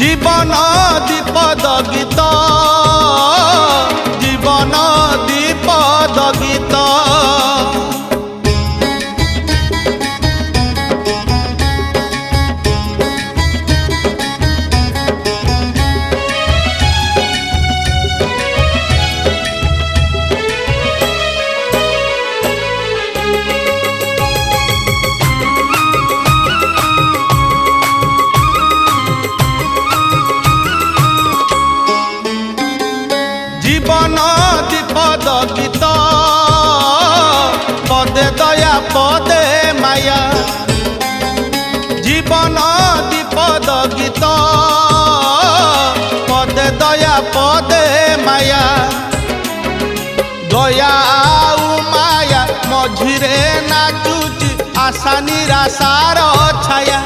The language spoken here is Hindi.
जीवन दीपद गीत जीवन दीपद गीत जीवन दीपद गीत पदे दया पदे माया जीवन दीपद गीत पदे दया पदे माया दया आउ माया मझिरे नाचुची आशा निराशार छाया।